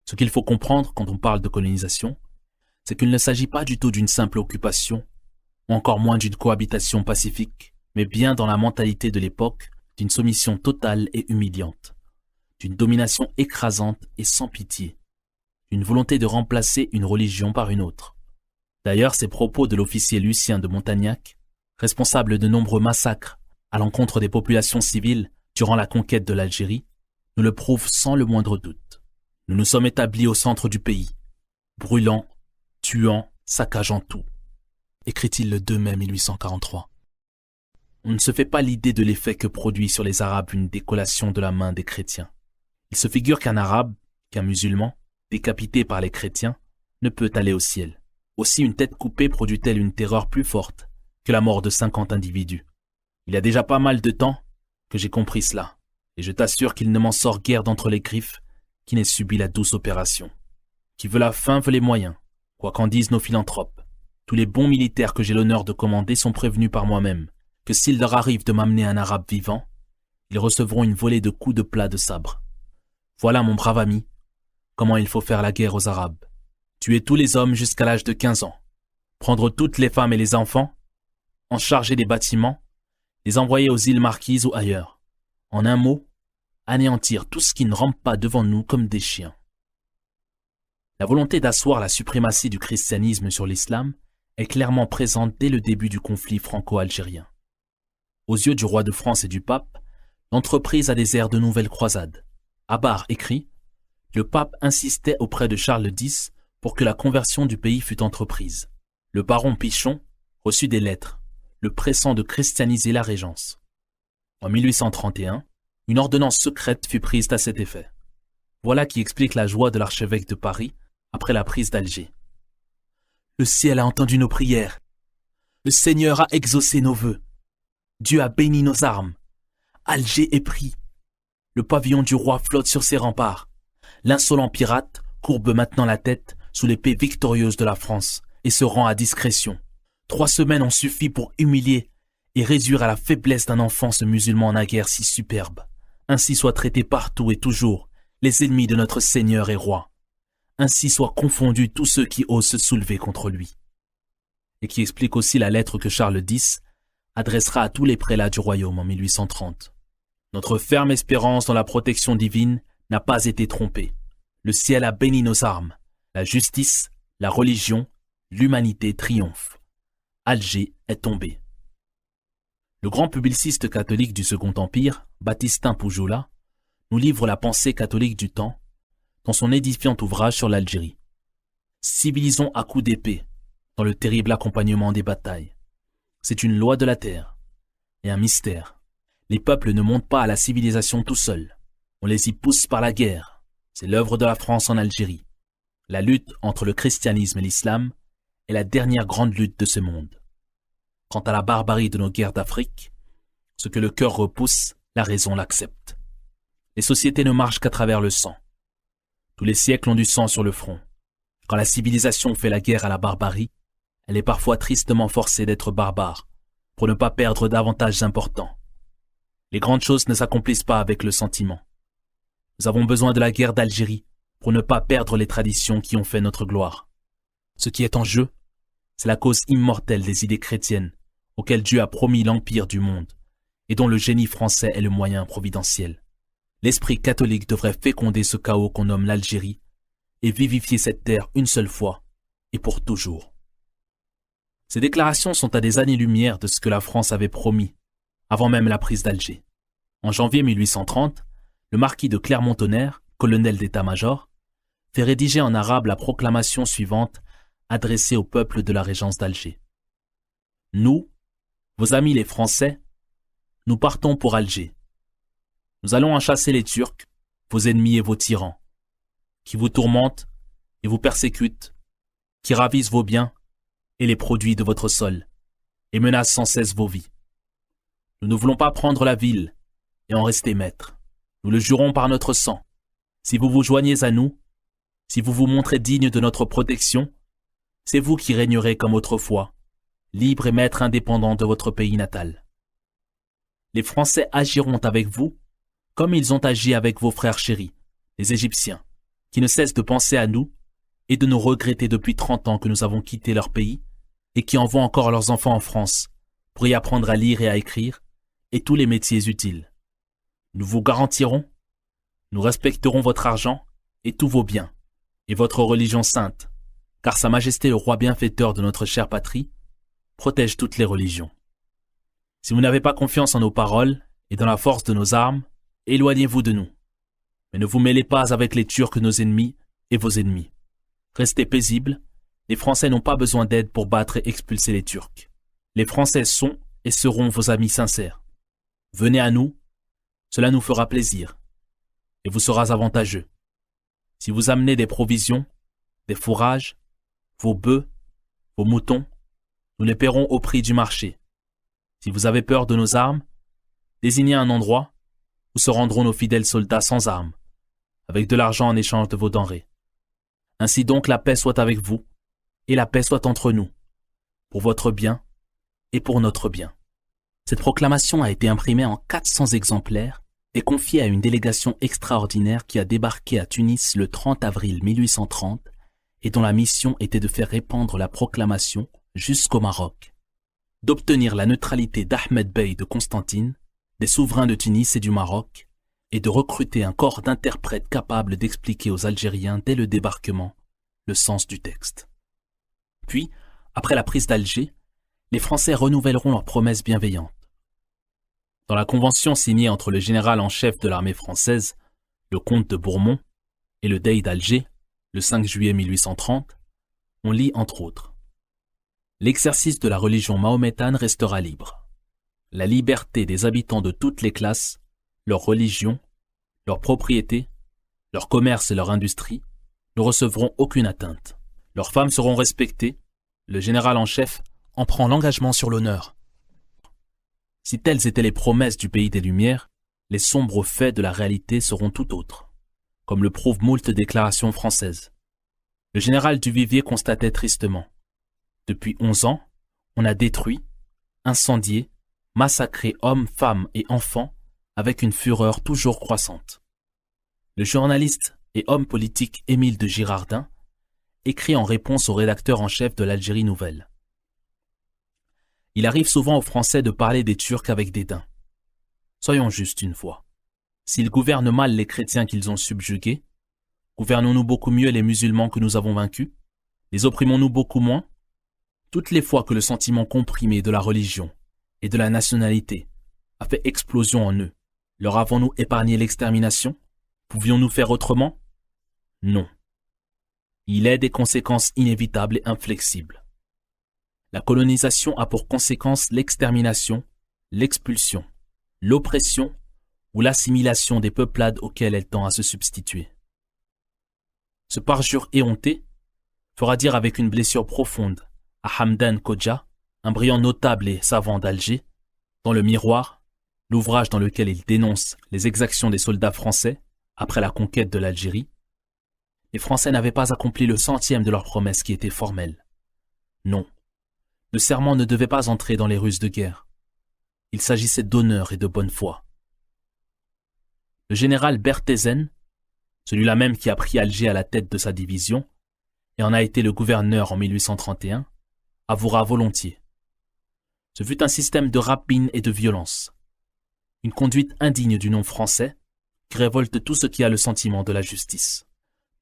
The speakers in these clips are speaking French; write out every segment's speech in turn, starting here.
Ce qu'il faut comprendre quand on parle de colonisation, c'est qu'il ne s'agit pas du tout d'une simple occupation, ou encore moins d'une cohabitation pacifique, mais bien dans la mentalité de l'époque, d'une soumission totale et humiliante, d'une domination écrasante et sans pitié, d'une volonté de remplacer une religion par une autre. D'ailleurs, ces propos de l'officier Lucien de Montagnac, responsable de nombreux massacres à l'encontre des populations civiles durant la conquête de l'Algérie, nous le prouvent sans le moindre doute. Nous nous sommes établis au centre du pays, brûlant, tuant, saccageant tout, écrit-il le 2 mai 1843. On ne se fait pas l'idée de l'effet que produit sur les Arabes une décollation de la main des chrétiens. Il se figure qu'un Arabe, qu'un musulman, décapité par les chrétiens, ne peut aller au ciel. Aussi une tête coupée produit-elle une terreur plus forte que la mort de 50 individus. Il y a déjà pas mal de temps que j'ai compris cela, et je t'assure qu'il ne m'en sort guère d'entre les griffes qui n'ait subi la douce opération. Qui veut la fin veut les moyens, quoi qu'en disent nos philanthropes. Tous les bons militaires que j'ai l'honneur de commander sont prévenus par moi-même que s'il leur arrive de m'amener un Arabe vivant, ils recevront une volée de coups de plat de sabre. Voilà, mon brave ami, comment il faut faire la guerre aux Arabes. Tuer tous les hommes jusqu'à l'âge de 15 ans, prendre toutes les femmes et les enfants, en charger des bâtiments, les envoyer aux îles Marquises ou ailleurs. En un mot, anéantir tout ce qui ne rampe pas devant nous comme des chiens. La volonté d'asseoir la suprématie du christianisme sur l'islam est clairement présente dès le début du conflit franco-algérien. Aux yeux du roi de France et du pape, l'entreprise a des airs de nouvelle croisade. Abar écrit « Le pape insistait auprès de Charles X pour que la conversion du pays fût entreprise. Le baron Pichon reçut des lettres, le pressant de christianiser la Régence. En 1831, une ordonnance secrète fut prise à cet effet. Voilà qui explique la joie de l'archevêque de Paris après la prise d'Alger. Le ciel a entendu nos prières. Le Seigneur a exaucé nos vœux. Dieu a béni nos armes. Alger est pris. Le pavillon du roi flotte sur ses remparts. L'insolent pirate courbe maintenant la tête sous l'épée victorieuse de la France et se rend à discrétion. 3 semaines ont suffi pour humilier et réduire à la faiblesse d'un enfant ce musulman naguère si superbe. Ainsi soient traités partout et toujours les ennemis de notre Seigneur et Roi. Ainsi soient confondus tous ceux qui osent se soulever contre lui. Et qui explique aussi la lettre que Charles X adressera à tous les prélats du royaume en 1830. Notre ferme espérance dans la protection divine n'a pas été trompée. Le ciel a béni nos armes. La justice, la religion, l'humanité triomphent. Alger est tombé. Le grand publiciste catholique du Second Empire, Baptistin Poujoula, nous livre la pensée catholique du temps dans son édifiant ouvrage sur l'Algérie. Civilisons à coups d'épée dans le terrible accompagnement des batailles. C'est une loi de la terre et un mystère. Les peuples ne montent pas à la civilisation tout seuls. On les y pousse par la guerre. C'est l'œuvre de la France en Algérie. La lutte entre le christianisme et l'islam est la dernière grande lutte de ce monde. Quant à la barbarie de nos guerres d'Afrique, ce que le cœur repousse, la raison l'accepte. Les sociétés ne marchent qu'à travers le sang. Tous les siècles ont du sang sur le front. Quand la civilisation fait la guerre à la barbarie, elle est parfois tristement forcée d'être barbare, pour ne pas perdre d'avantages importants. Les grandes choses ne s'accomplissent pas avec le sentiment. Nous avons besoin de la guerre d'Algérie pour ne pas perdre les traditions qui ont fait notre gloire. Ce qui est en jeu, c'est la cause immortelle des idées chrétiennes auxquelles Dieu a promis l'empire du monde et dont le génie français est le moyen providentiel. L'esprit catholique devrait féconder ce chaos qu'on nomme l'Algérie et vivifier cette terre une seule fois et pour toujours. Ces déclarations sont à des années-lumière de ce que la France avait promis avant même la prise d'Alger. En janvier 1830, le marquis de Clermont-Tonnerre, colonel d'état-major, fait rédiger en arabe la proclamation suivante adressée au peuple de la Régence d'Alger. Nous, vos amis les Français, nous partons pour Alger. Nous allons en chasser les Turcs, vos ennemis et vos tyrans, qui vous tourmentent et vous persécutent, qui ravissent vos biens et les produits de votre sol, et menacent sans cesse vos vies. Nous ne voulons pas prendre la ville et en rester maîtres. Nous le jurons par notre sang. Si vous vous joignez à nous, si vous vous montrez digne de notre protection, c'est vous qui régnerez comme autrefois, libre et maître indépendant de votre pays natal. Les Français agiront avec vous comme ils ont agi avec vos frères chéris, les Égyptiens, qui ne cessent de penser à nous et de nous regretter depuis 30 ans que nous avons quitté leur pays et qui envoient encore leurs enfants en France pour y apprendre à lire et à écrire et tous les métiers utiles. Nous vous garantirons, nous respecterons votre argent et tous vos biens et votre religion sainte, car Sa Majesté le roi bienfaiteur de notre chère patrie protège toutes les religions. Si vous n'avez pas confiance en nos paroles et dans la force de nos armes, éloignez-vous de nous. Mais ne vous mêlez pas avec les Turcs, nos ennemis, et vos ennemis. Restez paisibles, les Français n'ont pas besoin d'aide pour battre et expulser les Turcs. Les Français sont et seront vos amis sincères. Venez à nous, cela nous fera plaisir, et vous sera avantageux. Si vous amenez des provisions, des fourrages, vos bœufs, vos moutons, nous les paierons au prix du marché. Si vous avez peur de nos armes, désignez un endroit où se rendront nos fidèles soldats sans armes, avec de l'argent en échange de vos denrées. Ainsi donc la paix soit avec vous, et la paix soit entre nous, pour votre bien et pour notre bien. Cette proclamation a été imprimée en 400 exemplaires et confiée à une délégation extraordinaire qui a débarqué à Tunis le 30 avril 1830 et dont la mission était de faire répandre la proclamation jusqu'au Maroc, d'obtenir la neutralité d'Ahmed Bey de Constantine, des souverains de Tunis et du Maroc, et de recruter un corps d'interprètes capables d'expliquer aux Algériens dès le débarquement le sens du texte. Puis, après la prise d'Alger, les Français renouvelleront leurs promesses bienveillantes. Dans la convention signée entre le général en chef de l'armée française, le comte de Bourmont, et le Dey d'Alger, le 5 juillet 1830, on lit entre autres: l'exercice de la religion mahométane restera libre. La liberté des habitants de toutes les classes, leur religion, leurs propriétés, leur commerce et leur industrie ne recevront aucune atteinte. Leurs femmes seront respectées, le général en chef en prend l'engagement sur l'honneur. Si telles étaient les promesses du pays des Lumières, les sombres faits de la réalité seront tout autres, comme le prouvent moult déclarations françaises. Le général Duvivier constatait tristement: depuis 11 ans, on a détruit, incendié, massacré hommes, femmes et enfants avec une fureur toujours croissante. Le journaliste et homme politique Émile de Girardin écrit en réponse au rédacteur en chef de l'Algérie Nouvelle: il arrive souvent aux Français de parler des Turcs avec dédain. Soyons justes une fois. S'ils gouvernent mal les chrétiens qu'ils ont subjugués, gouvernons-nous beaucoup mieux les musulmans que nous avons vaincus? Les opprimons-nous beaucoup moins? Toutes les fois que le sentiment comprimé de la religion et de la nationalité a fait explosion en eux, leur avons-nous épargné l'extermination? Pouvions-nous faire autrement? Non. Il est des conséquences inévitables et inflexibles. La colonisation a pour conséquence l'extermination, l'expulsion, l'oppression ou l'assimilation des peuplades auxquelles elle tend à se substituer. Ce parjure éhonté fera dire avec une blessure profonde à Hamdan Kodja, un brillant notable et savant d'Alger, dans Le Miroir, l'ouvrage dans lequel il dénonce les exactions des soldats français après la conquête de l'Algérie: les Français n'avaient pas accompli le centième de leur promesse qui était formelle. Non, le serment ne devait pas entrer dans les ruses de guerre. Il s'agissait d'honneur et de bonne foi. Le général Berthézen, celui-là même qui a pris Alger à la tête de sa division et en a été le gouverneur en 1831, avouera volontiers: ce fut un système de rapine et de violence, une conduite indigne du nom français qui révolte tout ce qui a le sentiment de la justice.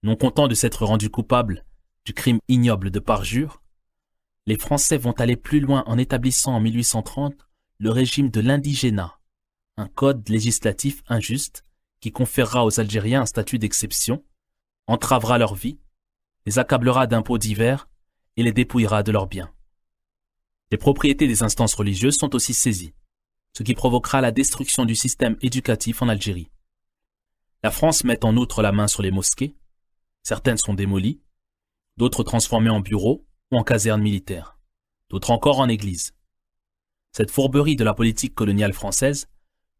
Non contents de s'être rendus coupables du crime ignoble de parjure, les Français vont aller plus loin en établissant en 1830 le régime de l'indigénat, un code législatif injuste qui conférera aux Algériens un statut d'exception, entravera leur vie, les accablera d'impôts divers et les dépouillera de leurs biens. Les propriétés des instances religieuses sont aussi saisies, ce qui provoquera la destruction du système éducatif en Algérie. La France met en outre la main sur les mosquées. Certaines sont démolies, d'autres transformées en bureaux ou en casernes militaires, d'autres encore en églises. Cette fourberie de la politique coloniale française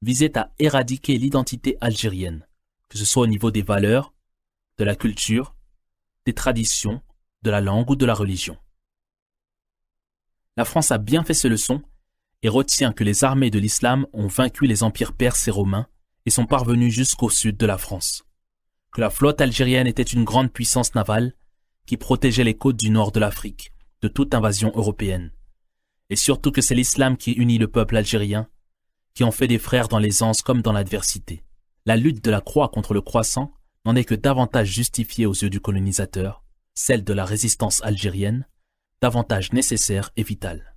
visait à éradiquer l'identité algérienne, que ce soit au niveau des valeurs, de la culture, des traditions, de la langue ou de la religion. La France a bien fait ses leçons et retient que les armées de l'islam ont vaincu les empires perses et romains et sont parvenues jusqu'au sud de la France. que la flotte algérienne était une grande puissance navale qui protégeait les côtes du nord de l'Afrique de toute invasion européenne. Et surtout que c'est l'islam qui unit le peuple algérien, qui en fait des frères dans l'aisance comme dans l'adversité. La lutte de la croix contre le croissant n'en est que davantage justifiée aux yeux du colonisateur, celle de la résistance algérienne, davantage nécessaire et vitale.